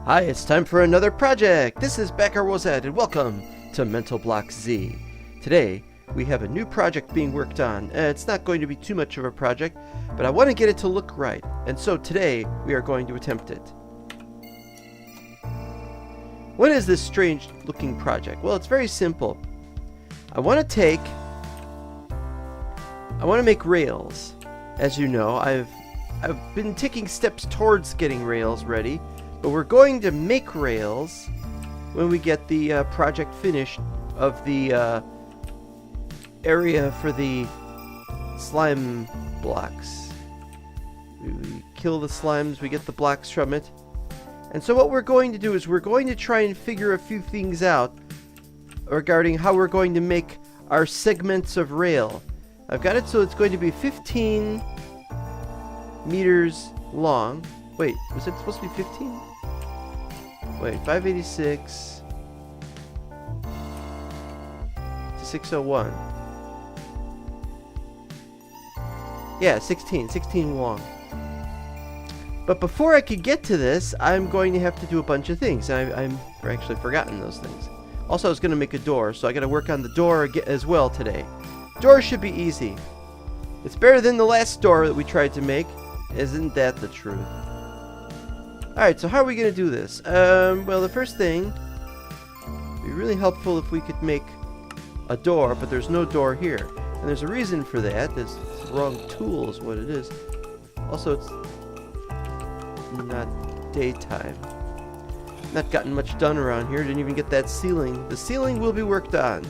Hi, it's time for another project. This is 𝙈𝙚𝙣𝙩𝙖 and welcome to Mental Block Z. Today, we have a new project being worked on. It's not going to be too much of a project, but I want to get it to look right. And so today, we are going to attempt it. What is this strange looking project? Well, it's very simple. I want to make rails. As you know, I've been taking steps towards getting rails ready. But we're going to make rails when we get the project finished of the area for the slime blocks. We kill the slimes, we get the blocks from it. And so what we're going to do is we're going to try and figure a few things out regarding how we're going to make our segments of rail. I've got it so it's going to be 15 meters long. Wait, was it supposed to be 15? Wait, 586 to 601. Yeah, 16 long. But before I could get to this, I'm going to have to do a bunch of things. I'm actually forgotten those things. Also, I was going to make a door, so I got to work on the door as well today. Door should be easy. It's better than the last door that we tried to make. Isn't that the truth? Alright, so how are we going to do this? Well, the first thing, it'd be really helpful if we could make a door, but there's no door here. And there's a reason for that. It's the wrong tool is what it is. Also, it's not daytime. Not gotten much done around here. Didn't even get that ceiling. The ceiling will be worked on.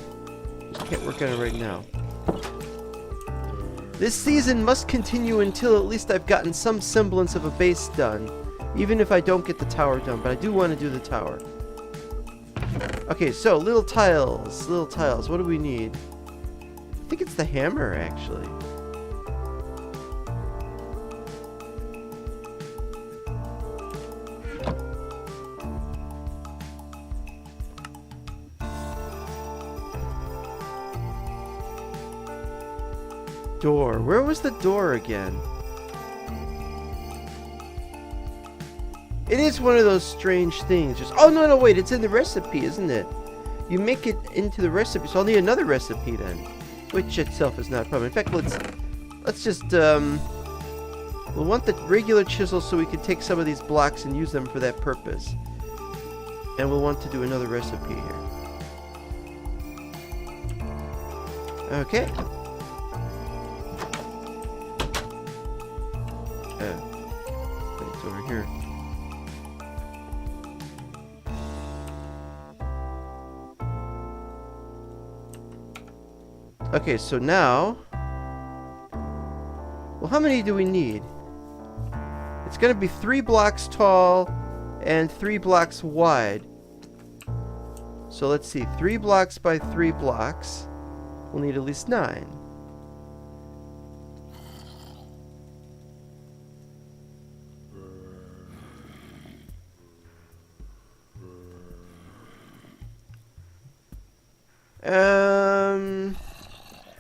Just can't work on it right now. This season must continue until at least I've gotten some semblance of a base done. Even if I don't get the tower done, but I do want to do the tower. Okay, so little tiles. What do we need? I think it's the hammer, actually. Door. Where was the door again? It is one of those strange things. Just no, wait, it's in the recipe, isn't it? You make it into the recipe, so I'll need another recipe then, which itself is not a problem. In fact, let's just we'll want the regular chisel so we can take some of these blocks and use them for that purpose. And we'll want to do another recipe here. Okay. It's over here. Okay, so now, well, how many do we need? It's going to be 3 blocks tall and 3 blocks wide. So let's see, 3 blocks by 3 blocks. We'll need at least 9.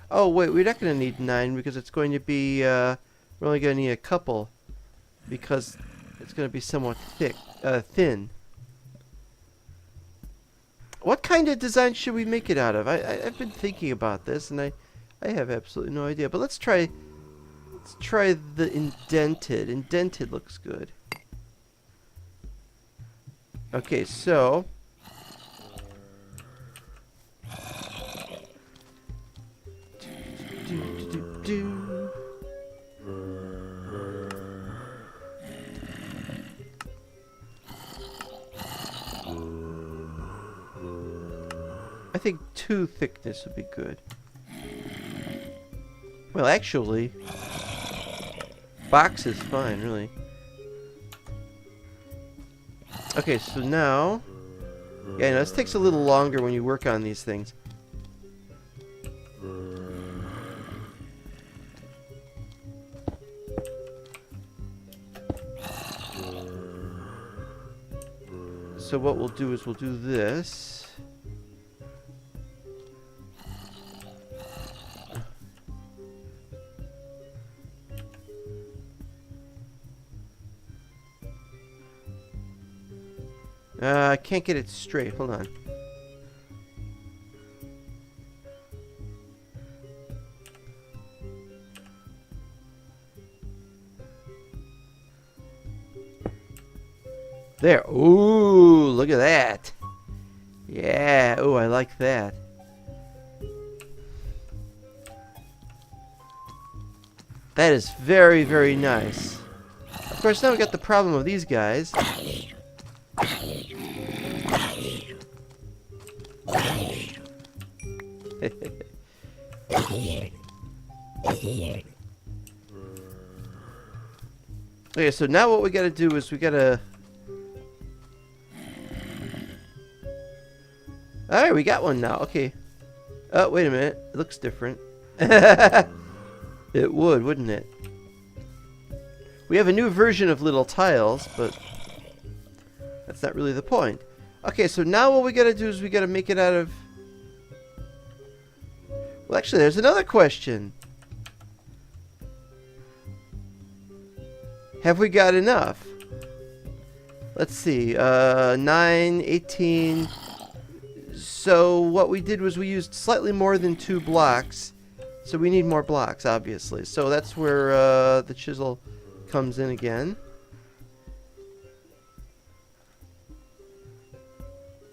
Oh wait, we're not going to need 9 because it's going to be, we're only going to need a couple because it's going to be somewhat thin. What kind of design should we make it out of? I've been thinking about this and I have absolutely no idea. But let's try the indented. Indented looks good. Okay, so I think 2 thickness would be good. Well, actually, box is fine, really. Okay, so now, yeah, this takes a little longer when you work on these things. So what we'll do is we'll do this. I can't get it straight. Hold on. There. Ooh, look at that. Yeah. Ooh, I like that. That is very, very nice. Of course, now we got the problem of these guys. Okay, so now what we gotta do is we gotta... Alright, we got one now. Okay. Oh, wait a minute. It looks different. It would, wouldn't it? We have a new version of little tiles, but that's not really the point. Okay, so now what we gotta do is we gotta make it out of... Well, actually, there's another question. Have we got enough? Let's see. 9, 18... So what we did was we used slightly more than 2 blocks. So we need more blocks, obviously. So that's where the chisel comes in again.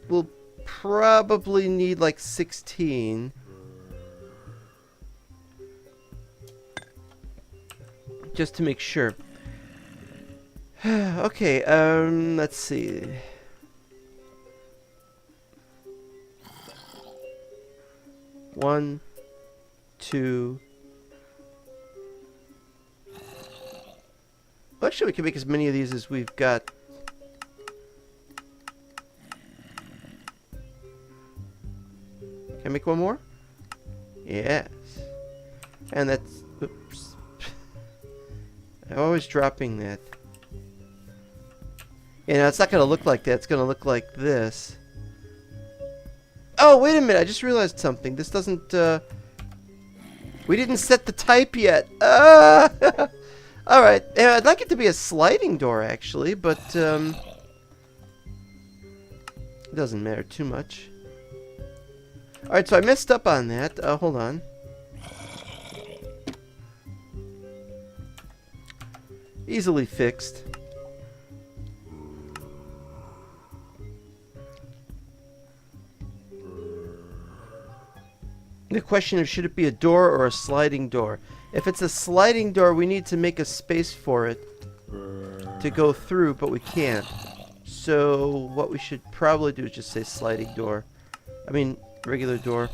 We'll probably need like 16. Just to make sure. Okay, let's see. One, 2. Well, actually, we can make as many of these as we've got. Can I make one more? Yes. And that's... Oops. I'm always dropping that. You know, it's not going to look like that. It's going to look like this. Oh, wait a minute. I just realized something. This doesn't... We didn't set the type yet. Alright. I'd like it to be a sliding door, actually, but it doesn't matter too much. Alright, so I messed up on that. Hold on. Easily fixed. The question is, should it be a door or a sliding door? If it's a sliding door, we need to make a space for it to go through, but we can't. So what we should probably do is just say sliding door. I mean, regular door.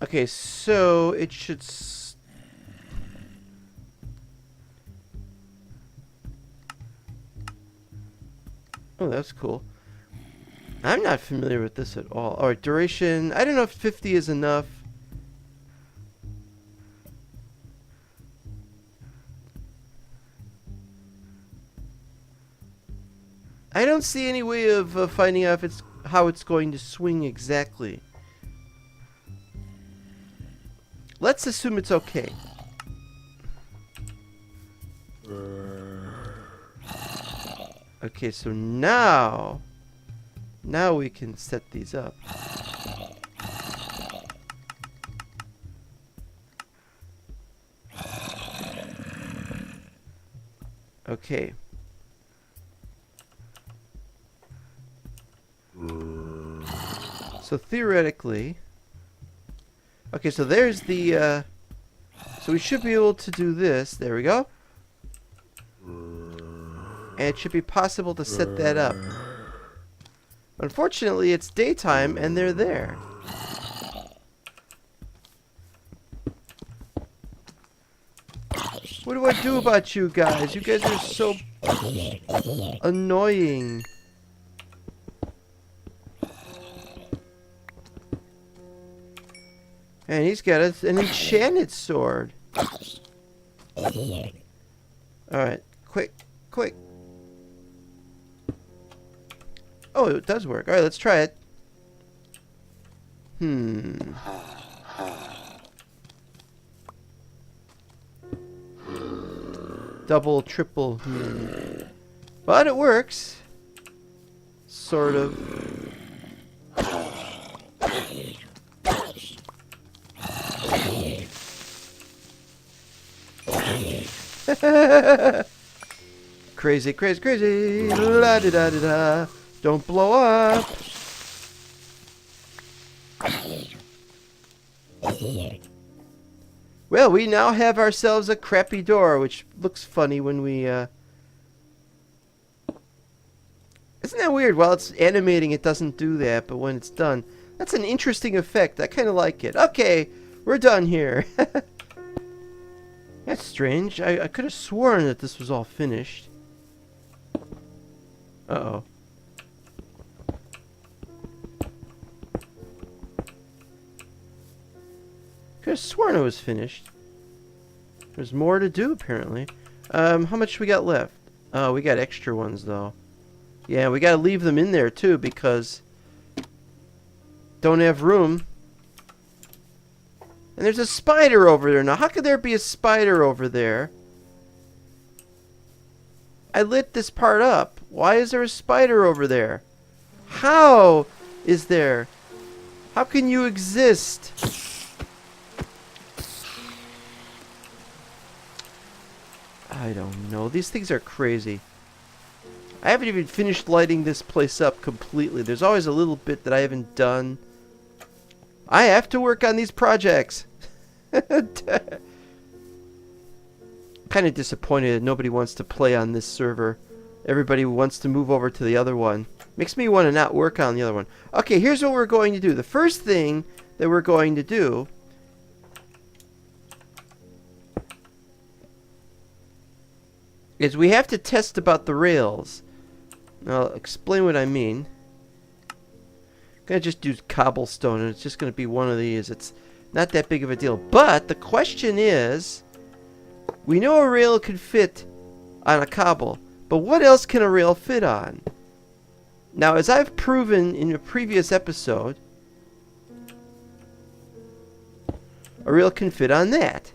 Okay, so it should... Oh, that's cool. I'm not familiar with this at all. Alright, duration. I don't know if 50 is enough. I don't see any way of finding out if how it's going to swing exactly. Let's assume it's okay. Okay, so now we can set these up. Okay. So theoretically... Okay, so there's the... So we should be able to do this. There we go. And it should be possible to set that up. Unfortunately, it's daytime and they're there. What do I do about you guys? You guys are so annoying. And he's got an enchanted sword. Alright, quick. Oh, it does work. Alright, let's try it. Double, triple, But it works. Sort of. Crazy, crazy, crazy. La da da da da. Don't blow up. Well, we now have ourselves a crappy door, which looks funny when we, Isn't that weird? While it's animating, it doesn't do that, but when it's done, that's an interesting effect. I kind of like it. Okay, we're done here. That's strange. I could have sworn that this was all finished. Uh-oh. Could have sworn it was finished. There's more to do, apparently. How much we got left? Oh, we got extra ones, though. Yeah, we gotta leave them in there, too, because... don't have room. And there's a spider over there. Now, how could there be a spider over there? I lit this part up. Why is there a spider over there? How is there? How can you exist? I don't know. These things are crazy. I haven't even finished lighting this place up completely. There's always a little bit that I haven't done. I have to work on these projects. Kind of disappointed that nobody wants to play on this server. Everybody wants to move over to the other one. Makes me want to not work on the other one. Okay, here's what we're going to do. The first thing that we're going to do is we have to test about the rails. Now, I'll explain what I mean. I'm going to just do cobblestone, and it's just going to be one of these. It's not that big of a deal. But the question is, we know a rail can fit on a cobble, but what else can a rail fit on? Now, as I've proven in a previous episode, a rail can fit on that.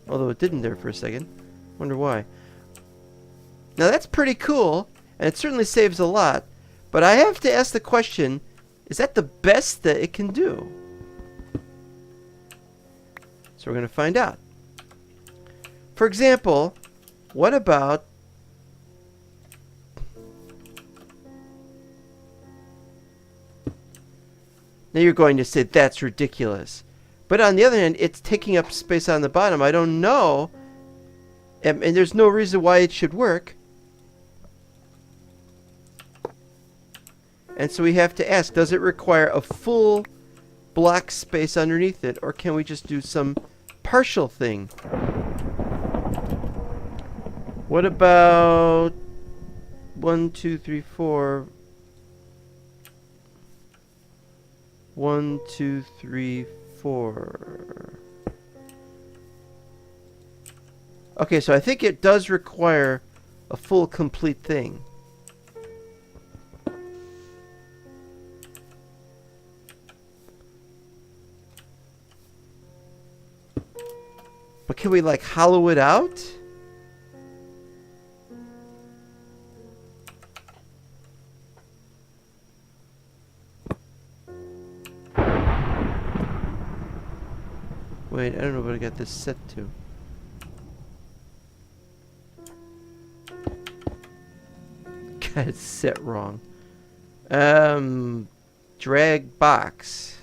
Although it didn't there for a second. Wonder why. Now that's pretty cool, and it certainly saves a lot, but I have to ask the question, is that the best that it can do? So we're going to find out. For example, what about now you're going to say that's ridiculous. But on the other hand, it's taking up space on the bottom. I don't know. And there's no reason why it should work. And so we have to ask, does it require a full block space underneath it? Or can we just do some partial thing? What about 1, 2, 3, 4... 1, 2, 3, 4. Okay, so I think it does require a full complete thing. But can we like hollow it out? Wait, I don't know what I got this set to. Got it set wrong. Drag box.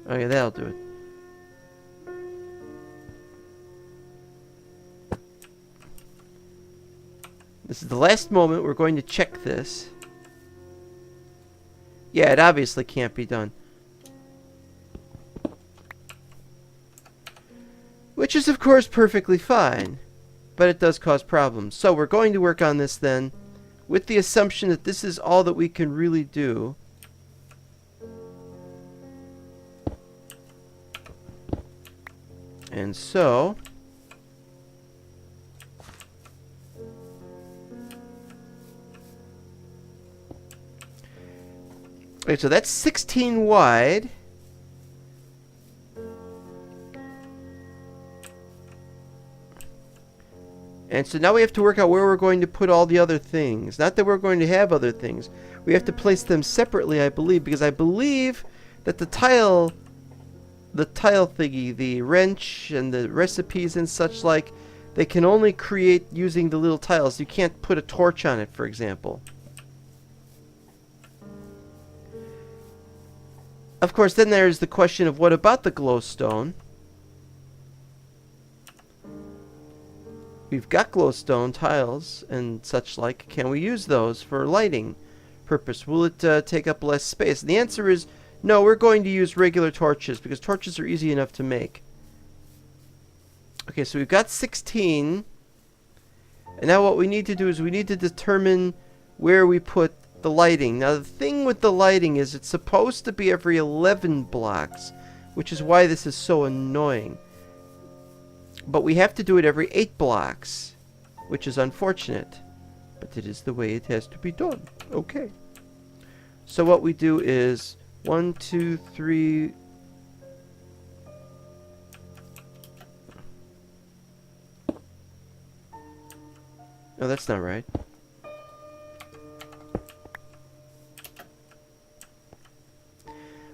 Okay, that'll do it. This is the last moment we're going to check this. Yeah, it obviously can't be done. Which is, of course, perfectly fine. But it does cause problems. So we're going to work on this then, with the assumption that this is all that we can really do. And so... Okay, so that's 16 wide. And so now we have to work out where we're going to put all the other things. Not that we're going to have other things. We have to place them separately, I believe, because I believe that the tile thingy, the wrench and the recipes and such like, they can only create using the little tiles. You can't put a torch on it, for example. Of course, then there's the question of what about the glowstone? We've got glowstone tiles and such like. Can we use those for lighting purpose? Will it take up less space? And the answer is no, we're going to use regular torches because torches are easy enough to make. Okay, so we've got 16. And now what we need to do is we need to determine where we put the lighting. Now the thing with the lighting is it's supposed to be every 11 blocks, which is why this is so annoying. But we have to do it every 8 blocks, which is unfortunate. But it is the way it has to be done. Okay. So what we do is 1, 2, 3... No, that's not right.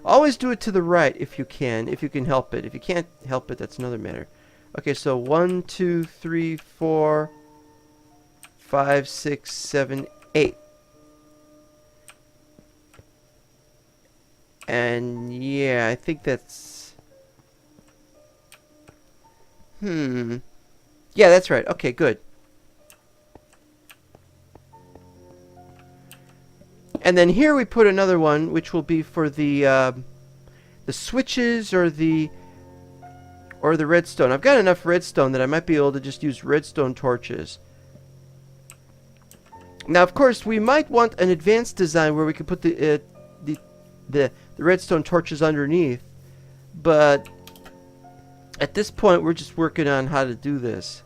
Always do it to the right if you can help it. If you can't help it, that's another matter. Okay, so 1, 2, 3, 4, 5, 6, 7, 8. And yeah, I think that's... Yeah, that's right. Okay, good. And then here we put another one, which will be for the switches or the redstone. I've got enough redstone that I might be able to just use redstone torches. Now, of course, we might want an advanced design where we can put the redstone torches underneath. But at this point, we're just working on how to do this.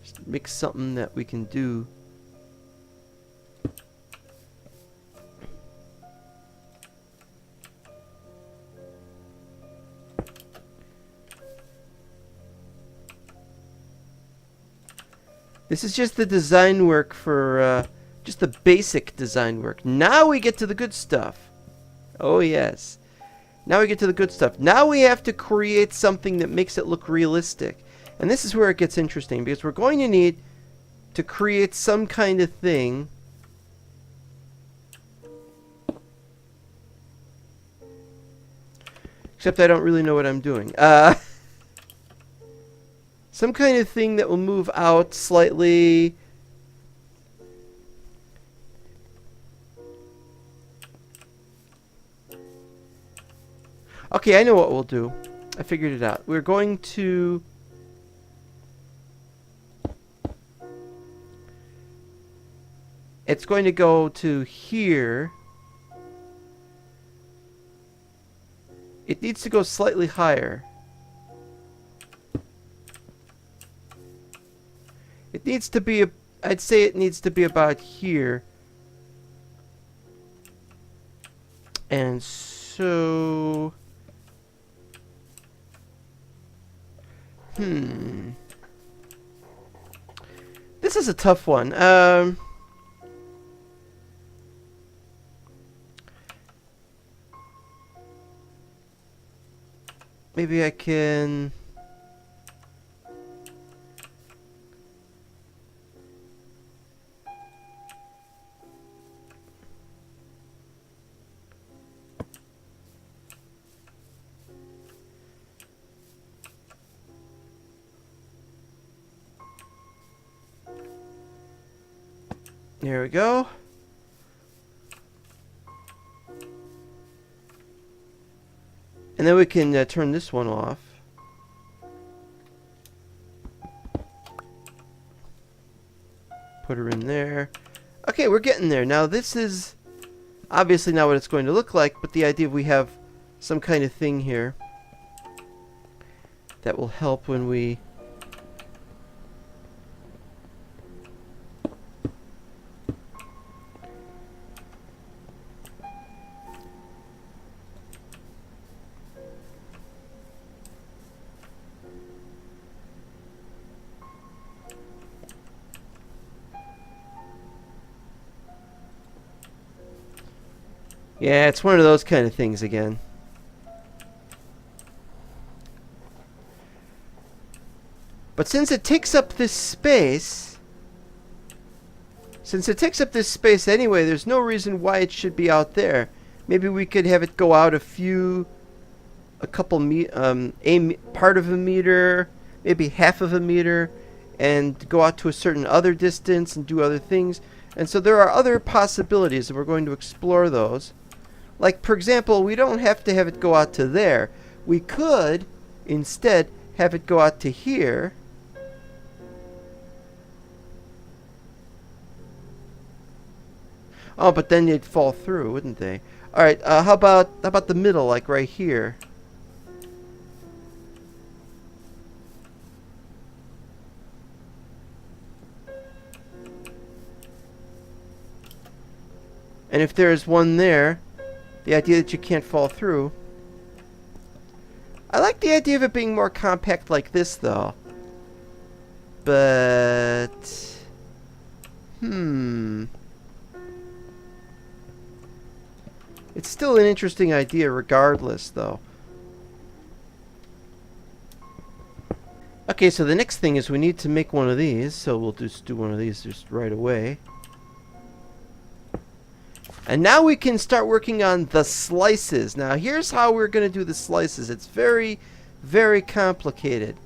Just make something that we can do. This is just the design work for, just the basic design work. Now we get to the good stuff. Oh, yes. Now we get to the good stuff. Now we have to create something that makes it look realistic. And this is where it gets interesting, because we're going to need to create some kind of thing. Except I don't really know what I'm doing. Some kind of thing that will move out slightly. Okay, I know what we'll do. I figured it out. We're going to... It's going to go to here. It needs to go slightly higher. It needs to be, I'd say it needs to be about here. And so... This is a tough one. Maybe I can... There we go. And then we can turn this one off. Put her in there. Okay, we're getting there. Now this is obviously not what it's going to look like, but the idea we have some kind of thing here that will help when we... Yeah, it's one of those kind of things again. But since it takes up this space, anyway, there's no reason why it should be out there. Maybe we could have it go out a couple part of a meter, maybe half of a meter, and go out to a certain other distance and do other things. And so there are other possibilities, and we're going to explore those. Like, for example, we don't have to have it go out to there. We could instead have it go out to here. Oh, but then they'd fall through, wouldn't they? All right. How about the middle, like right here? And if there's one there, the idea that you can't fall through. I like the idea of it being more compact like this, though. But it's still an interesting idea regardless, though. Okay, so the next thing is we need to make one of these, so we'll just do one of these just right away. And now we can start working on the slices. Now here's how we're going to do the slices. It's very, very complicated.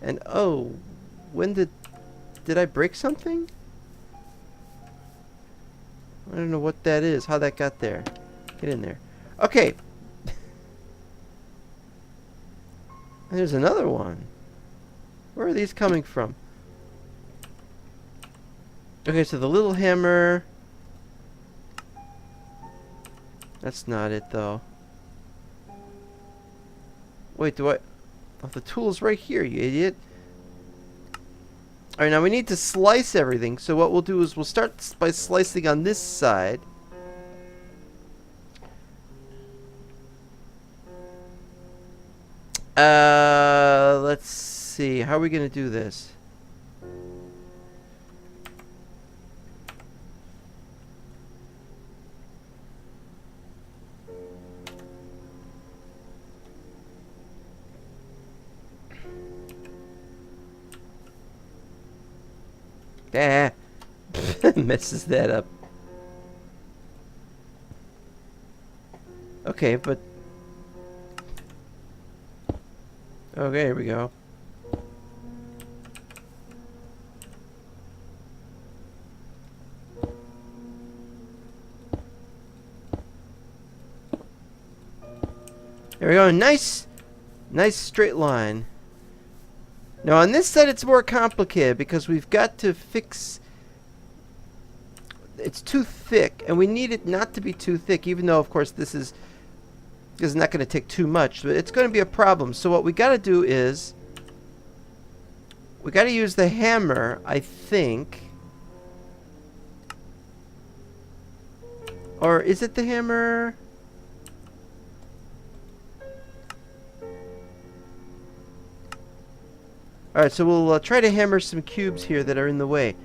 And oh, when did I break something? I don't know what that is, how that got there. Get in there. Okay. There's another one. Where are these coming from? Okay, so the little hammer. That's not it, though. Wait, do I... Oh, the tool's right here, you idiot. Alright, now we need to slice everything. So what we'll do is we'll start by slicing on this side. Let's see. How are we going to do this? Ah, messes that up. Okay, but... Okay, here we go. There we go. Nice straight line. Now on this side it's more complicated because we've got to fix... It's too thick, and we need it not to be too thick, even though of course this is not going to take too much, but it's going to be a problem. So what we got to do is we got to use the hammer, I think. Or is it the hammer? Alright, so we'll try to hammer some cubes here that are in the way.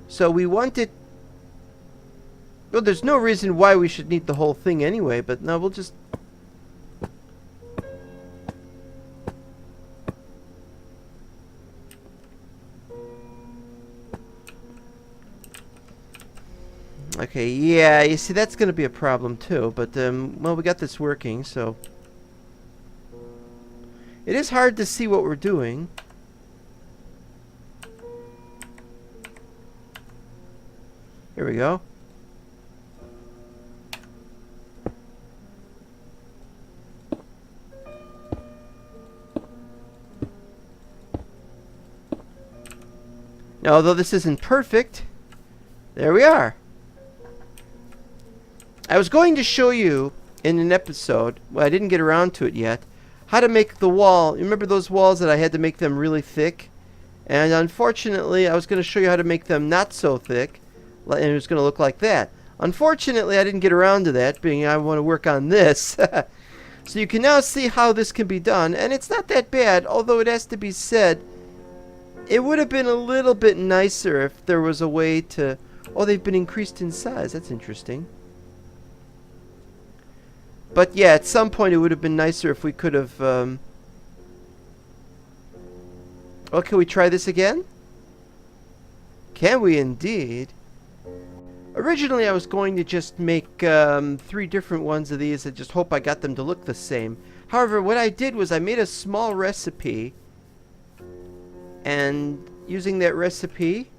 So we want it... Well, there's no reason why we should need the whole thing anyway, but no, we'll just... Okay, yeah, you see, that's going to be a problem too, but, well, we got this working, so... It is hard to see what we're doing. Here we go. Now, although this isn't perfect, there we are. I was going to show you in an episode, well, I didn't get around to it yet, how to make the wall. You remember those walls that I had to make them really thick? And unfortunately, I was going to show you how to make them not so thick. And it was going to look like that. Unfortunately, I didn't get around to that, being I want to work on this. So you can now see how this can be done, and it's not that bad, although it has to be said, it would have been a little bit nicer if there was a way to... Oh, they've been increased in size. That's interesting. But yeah, at some point it would have been nicer if we could have... Well, can we try this again? Can we indeed? Originally I was going to just make 3 different ones of these and just hope I got them to look the same. However, what I did was I made a small recipe, and using that recipe,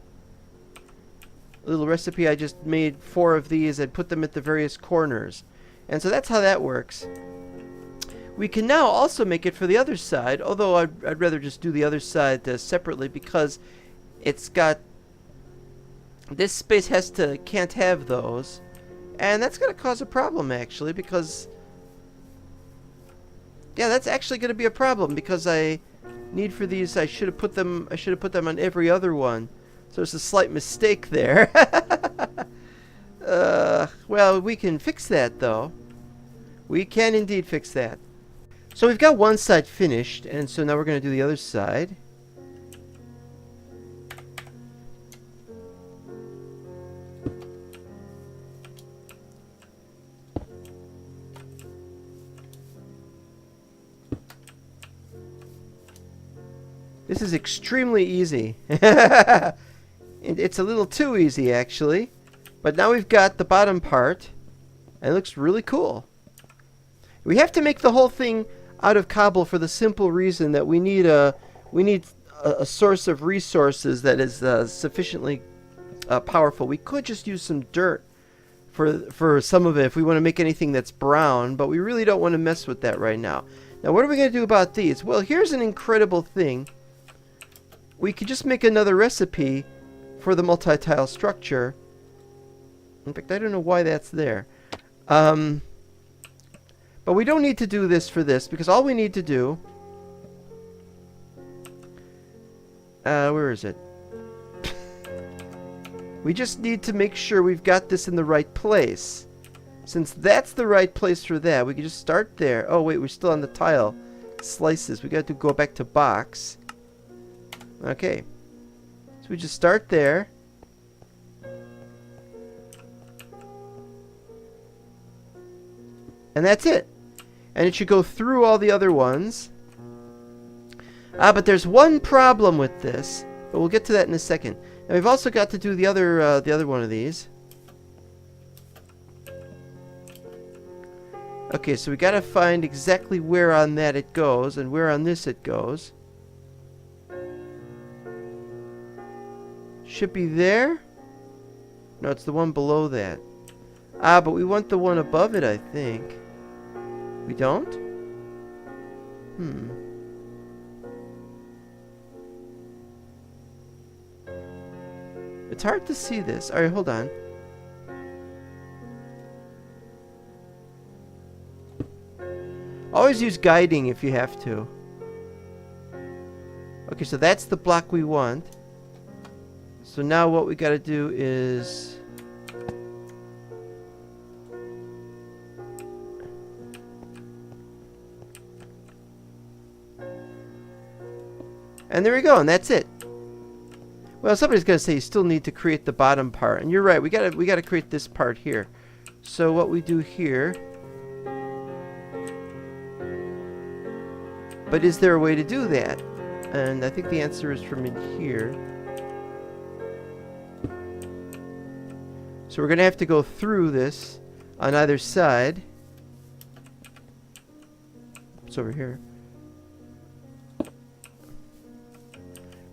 a little recipe, I just made 4 of these and put them at the various corners. And so that's how that works. We can now also make it for the other side, although I'd rather just do the other side separately, because it's got... This space can't have those, and that's going to cause a problem actually, because... Yeah, that's actually going to be a problem, because I need for these, I should have put them on every other one. So there's a slight mistake there. Well, we can fix that though. We can indeed fix that. So we've got one side finished, and so now we're going to do the other side. This is extremely easy. It's a little too easy, actually. But now we've got the bottom part, and it looks really cool. We have to make the whole thing out of cobble for the simple reason that we need a source of resources that is sufficiently powerful. We could just use some dirt for some of it if we want to make anything that's brown, but we really don't want to mess with that right now. Now, what are we going to do about these? Well, here's an incredible thing. We could just make another recipe for the multi-tile structure. In fact, I don't know why that's there. But we don't need to do this for this, because all we need to do... where is it? We just need to make sure we've got this in the right place. Since that's the right place for that, we can just start there. Oh, wait, we're still on the tile slices. We got to go back to box. Okay. So we just start there. And that's it. And it should go through all the other ones. But there's one problem with this. But we'll get to that in a second. And we've also got to do the other one of these. Okay, so we got to find exactly where on that it goes and where on this it goes. Should be there. No, it's the one below that. But we want the one above it, I think. We don't? It's hard to see this. Alright, hold on. Always use guiding if you have to. Okay, so that's the block we want. So now what we gotta do is... And there we go, and that's it. Well, somebody's gonna say you still need to create the bottom part, and you're right. We gotta create this part here. So what we do here. But is there a way to do that? And I think the answer is from in here. So we're gonna have to go through this on either side. It's over here.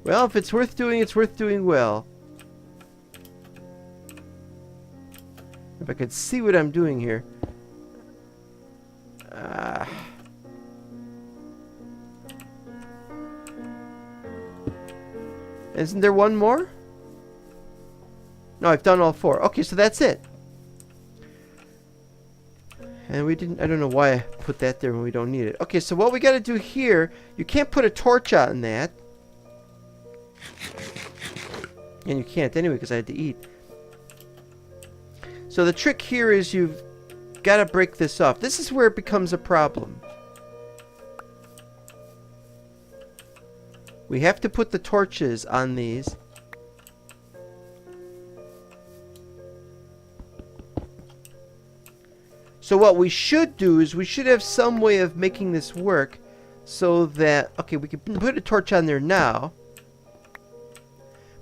Well, if it's worth doing, it's worth doing well. If I could see what I'm doing here. Isn't there one more? No, I've done all 4. Okay, so that's it. And we didn't... I don't know why I put that there when we don't need it. Okay, so what we got to do here... You can't put a torch on that. And you can't anyway because I had to eat. So the trick here is you've got to break this off. This is where it becomes a problem. We have to put the torches on these. So So what we should do is we should have some way of making this work so that, okay, we can put a torch on there now.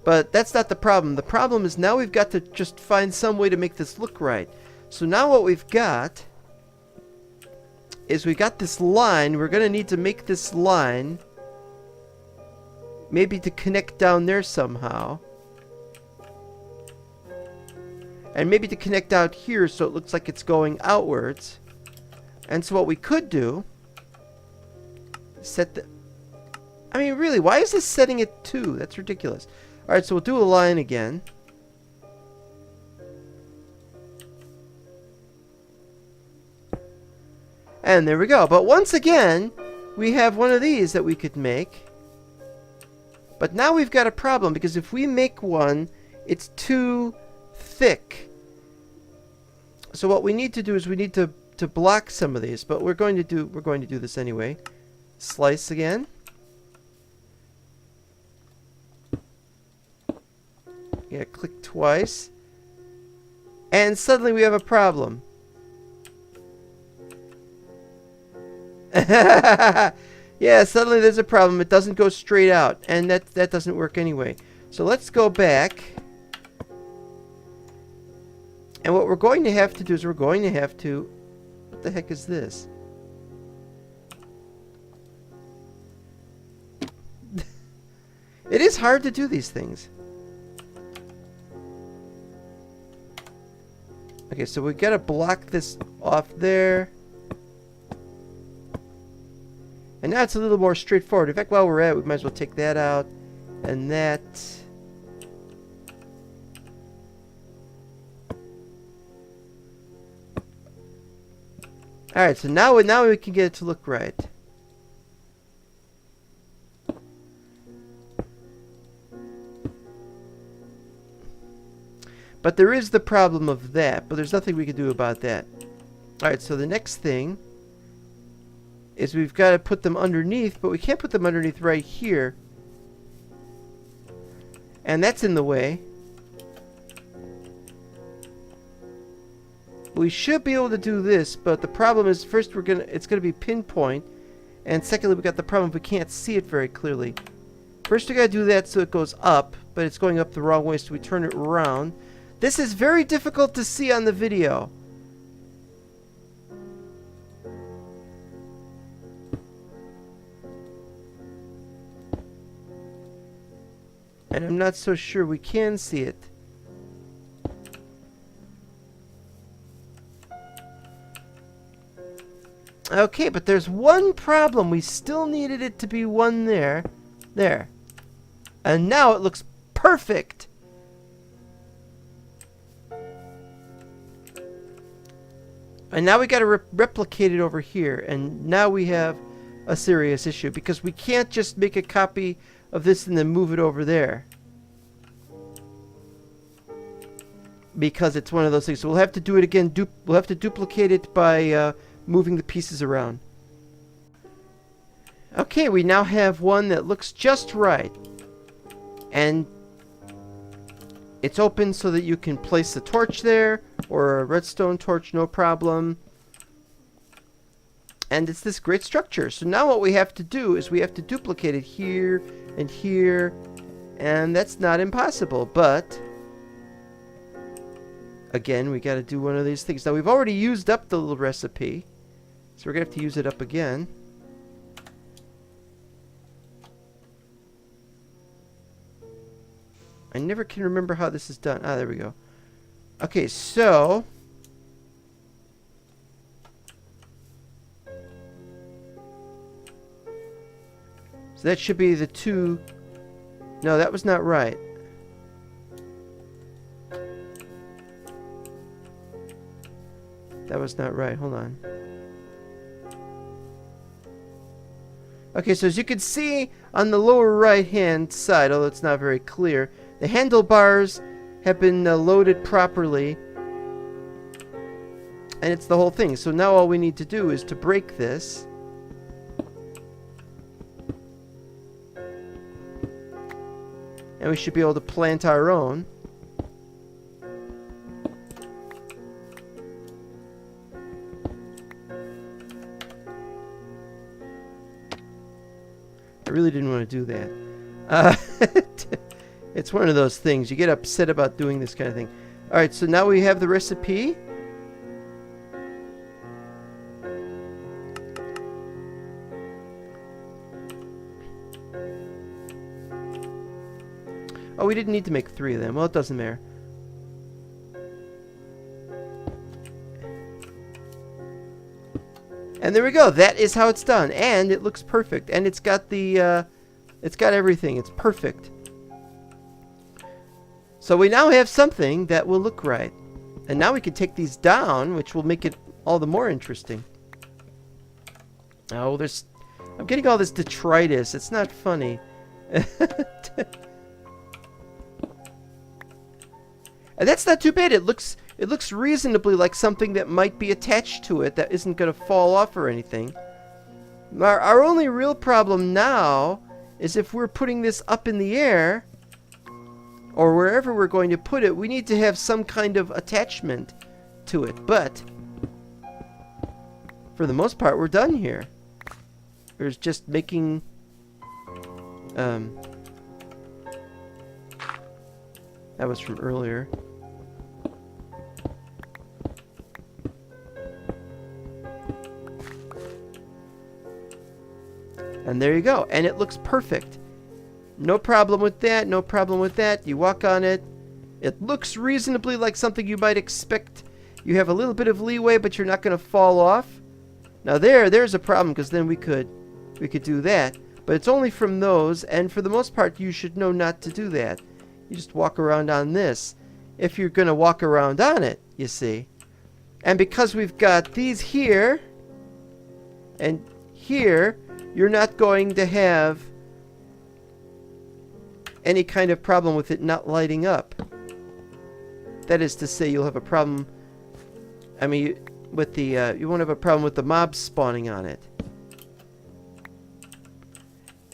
But that's not the problem. The problem is now we've got to just find some way to make this look right. So now what we've got is we got this line. We're going to need to make this line maybe to connect down there somehow. And maybe to connect out here so it looks like it's going outwards. And so what we could do is set the... I mean, really, why is this setting at 2? That's ridiculous. Alright, so we'll do a line again. And there we go. But once again, we have one of these that we could make. But now we've got a problem, because if we make one, it's too thick. So what we need to do is we need to block some of these, but we're going to do this anyway. Slice again. Yeah, click twice. And suddenly we have a problem. Yeah, suddenly there's a problem. It doesn't go straight out, and that doesn't work anyway. So let's go back. And what we're going to have to do is we're going to have to... What the heck is this? It is hard to do these things. Okay, so we gotta block this off there. And now it's a little more straightforward. In fact, while we're at it, we might as well take that out. And that... Alright, so now we can get it to look right. But there is the problem of that, but there's nothing we can do about that. Alright, so the next thing is we've got to put them underneath, but we can't put them underneath right here. And that's in the way. We should be able to do this, but the problem is first it's gonna be pinpoint, and secondly we got the problem we can't see it very clearly. First we gotta do that so it goes up, but it's going up the wrong way, so we turn it around. This is very difficult to see on the video. And I'm not so sure we can see it. Okay, but there's one problem. We still needed it to be one there. There. And now it looks perfect. And now we got to replicate it over here. And now we have a serious issue, because we can't just make a copy of this and then move it over there, because it's one of those things. So we'll have to do it again. We'll have to duplicate it by moving the pieces around. Okay, we now have one that looks just right, and it's open so that you can place the torch there, or a redstone torch, no problem. And it's this great structure. So now what we have to do is we have to duplicate it here and here, and that's not impossible, but again, we got to do one of these things. Now we've already used up the little recipe, so we're gonna have to use it up again. I never can remember how this is done. Ah, there we go. Okay, so that should be the 2. No, that was not right. That was not right. Hold on. Okay, so as you can see on the lower right hand side, although it's not very clear, the handlebars have been loaded properly, and it's the whole thing. So now all we need to do is to break this. And we should be able to plant our own. really didn't want to do that. Uh, it's one of those things. You get upset about doing this kind of thing. Alright, so now we have the recipe. Oh, we didn't need to make 3 of them. Well, it doesn't matter. And there we go. That is how it's done. And it looks perfect. And it's got the, it's got everything. It's perfect. So we now have something that will look right. And now we can take these down, which will make it all the more interesting. Oh, I'm getting all this detritus. It's not funny. And that's not too bad. It looks reasonably like something that might be attached to it that isn't going to fall off or anything. Our only real problem now is if we're putting this up in the air, or wherever we're going to put it, we need to have some kind of attachment to it. But for the most part, we're done here. There's just making that was from earlier. And there you go. And it looks perfect. No problem with that. No problem with that. You walk on it. It looks reasonably like something you might expect. You have a little bit of leeway, but you're not going to fall off. Now there's a problem, because then we could do that. But it's only from those, and for the most part, you should know not to do that. You just walk around on this. If you're going to walk around on it, you see. And because we've got these here and here, you're not going to have any kind of problem with it not lighting up. That is to say, you'll have a problem, I mean, with the, you won't have a problem with the mobs spawning on it.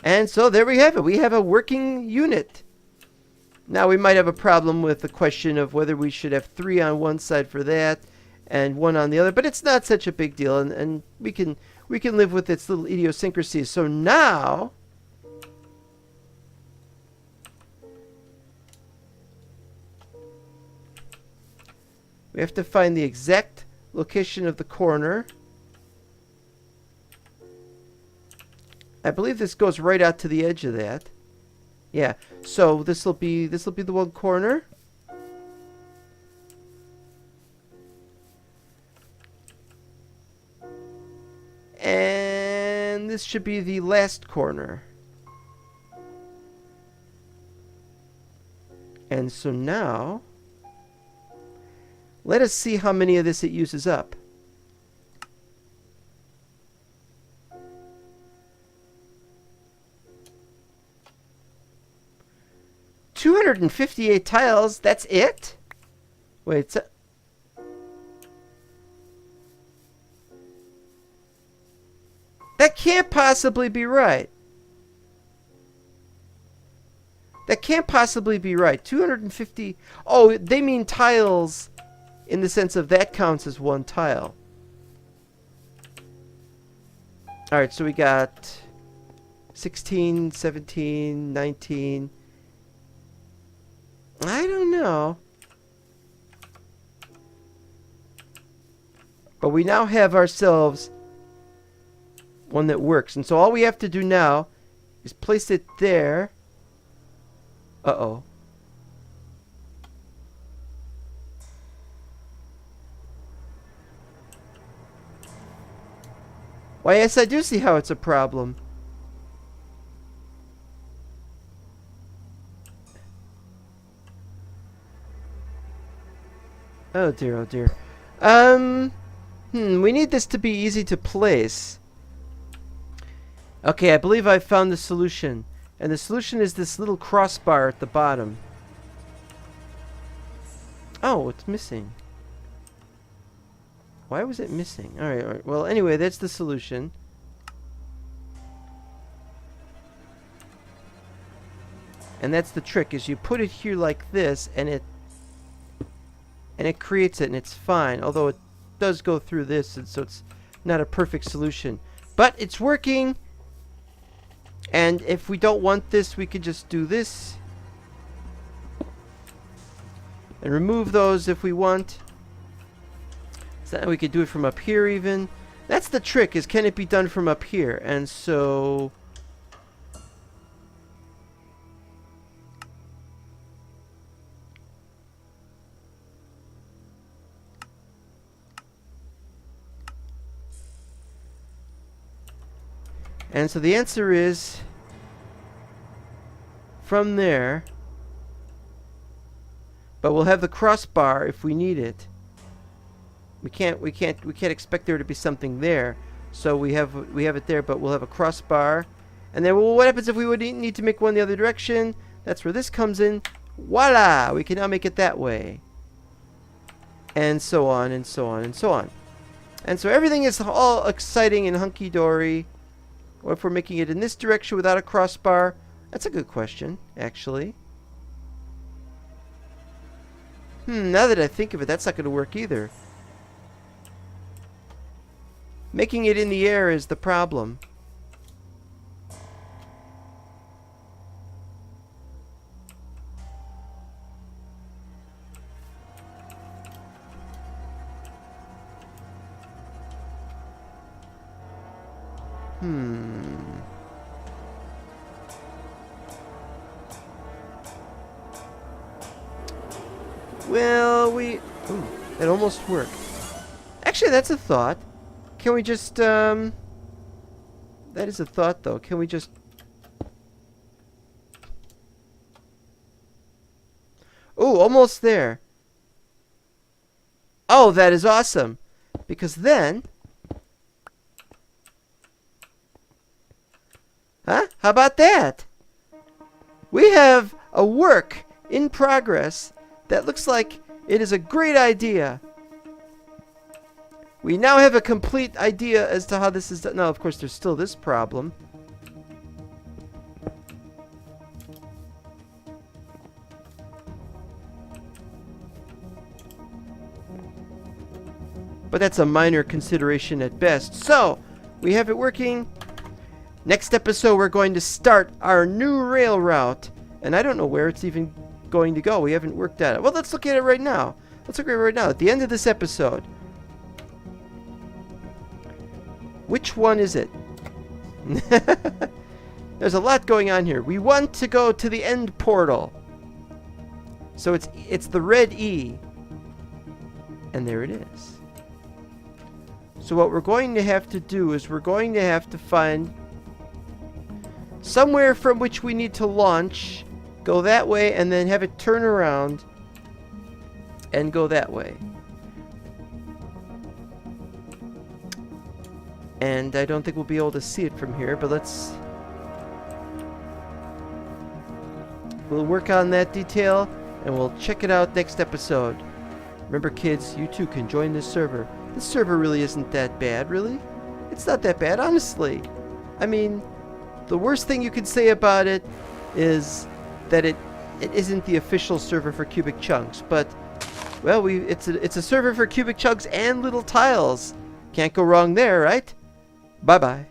And so there we have it. We have a working unit. Now we might have a problem with the question of whether we should have 3 on one side for that and 1 on the other, but it's not such a big deal, and we can live with its little idiosyncrasies. So now we have to find the exact location of the corner. I believe this goes right out to the edge of that. Yeah. So this will be the one corner. And this should be the last corner. And so now, let us see how many of this it uses up. $258 tiles, that's it? Wait, that can't possibly be right. That can't possibly be right. 250... Oh, they mean tiles in the sense of that counts as 1 tile. Alright, so we got 16, 17, 19... I don't know. But we now have ourselves one that works. And so all we have to do now is place it there. Uh-oh. Why, yes, I do see how it's a problem. Oh dear, oh dear. We need this to be easy to place. Okay, I believe I found the solution. And the solution is this little crossbar at the bottom. Oh, it's missing. Why was it missing? Alright, alright. Well, anyway, that's the solution. And that's the trick, is you put it here like this, and it creates it, and it's fine. Although it does go through this, and so it's not a perfect solution. But it's working! And if we don't want this, we could just do this. And remove those if we want. So that we could do it from up here even. That's the trick, is can it be done from up here? And so... And so the answer is from there, but we'll have the crossbar if we need it. We can't expect there to be something there, so we have it there, but we'll have a crossbar. And then, well, what happens if we would need to make one the other direction? That's where this comes in. Voila! We can now make it that way, and so on and so on and so on. And so everything is all exciting and hunky-dory. What if we're making it in this direction without a crossbar? That's a good question, actually. Now that I think of it, that's not going to work either. Making it in the air is the problem. Well, ooh, it almost worked. Actually, that's a thought. Can we just, that is a thought, though. Can we just... Oh, almost there. Oh, that is awesome. Because then... Huh? How about that? We have a work in progress that looks like it is a great idea. We now have a complete idea as to how this is done. Now, of course, there's still this problem. But that's a minor consideration at best. So, we have it working. Next episode, we're going to start our new rail route. And I don't know where it's even going to go. We haven't worked at it. Well, let's look at it right now. Let's look at it right now. At the end of this episode. Which one is it? There's a lot going on here. We want to go to the end portal. So it's the red E. And there it is. So what we're going to have to do is we're going to have to find somewhere from which we need to launch, go that way, and then have it turn around and go that way. And I don't think we'll be able to see it from here, but we'll work on that detail, and we'll check it out next episode. Remember, kids, you too can join this server. This server really isn't that bad, really. It's not that bad, honestly. I mean, the worst thing you can say about it is that it isn't the official server for cubic chunks, but, well, it's a server for cubic chunks and little tiles. Can't go wrong there, right? Bye-bye.